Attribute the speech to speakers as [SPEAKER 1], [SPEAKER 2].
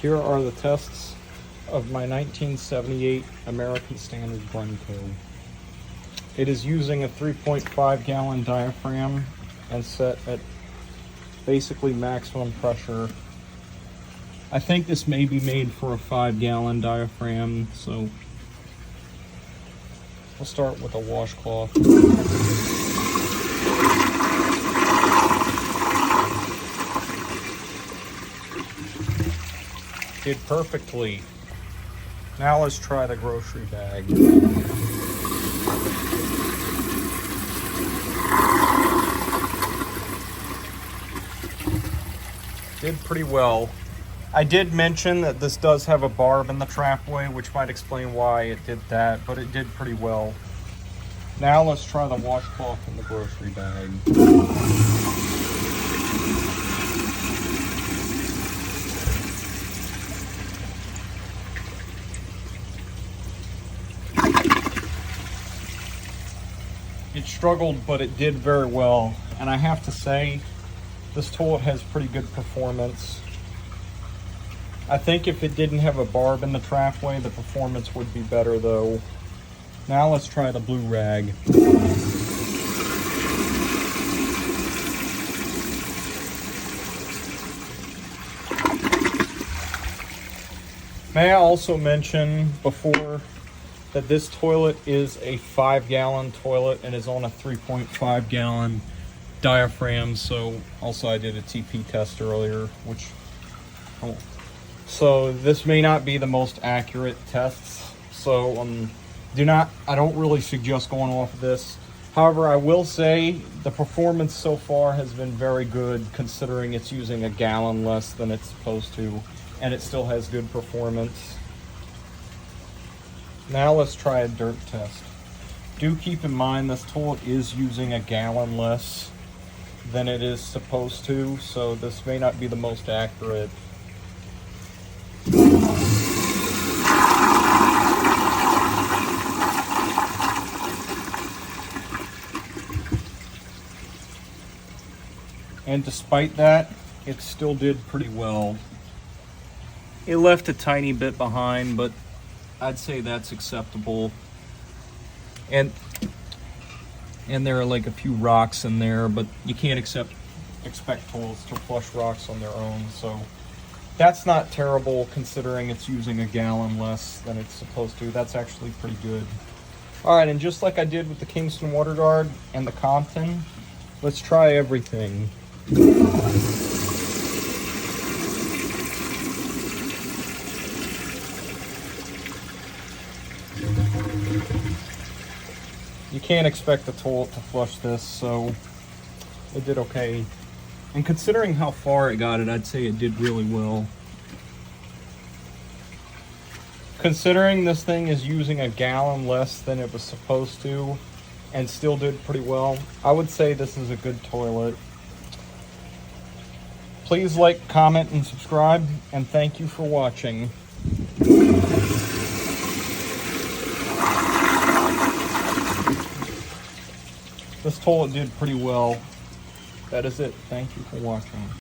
[SPEAKER 1] Here are the tests of my 1978 American Standard Glenco. It is using a 3.5 gallon diaphragm and set at basically maximum pressure. I think this may be made for a 5 gallon diaphragm, so we'll start with a washcloth. Did perfectly. Now let's try the grocery bag. Did pretty well. I did mention that this does have a barb in the trapway, which might explain why it did that, but it did pretty well. Now let's try the washcloth in the grocery bag. It struggled, but it did very well. And I have to say, this toilet has pretty good performance. I think if it didn't have a barb in the trapway, the performance would be better though. Now let's try the blue rag. May I also mention before that this toilet is a 5 gallon toilet and is on a 3.5 gallon diaphragm. So also I did a TP test earlier, so this may not be the most accurate tests. So I don't really suggest going off of this. However, I will say the performance so far has been very good considering it's using a gallon less than it's supposed to, and it still has good performance. Now let's try a dirt test. Do keep in mind this toilet is using a gallon less than it is supposed to, so this may not be the most accurate. And despite that, it still did pretty well. It left a tiny bit behind, but I'd say that's acceptable. And there are like a few rocks in there, but you can't expect toilets to flush rocks on their own, so that's not terrible considering it's using a gallon less than it's supposed to. That's actually pretty good. All right, and just like I did with the Kingston Water Guard and the Compton, let's try everything. You can't expect the toilet to flush this, so it did okay. And considering how far it got it, I'd say it did really well. Considering this thing is using a gallon less than it was supposed to and still did pretty well, I would say this is a good toilet. Please like, comment, and subscribe, and thank you for watching. This toilet did pretty well. That is it. Thank you for watching.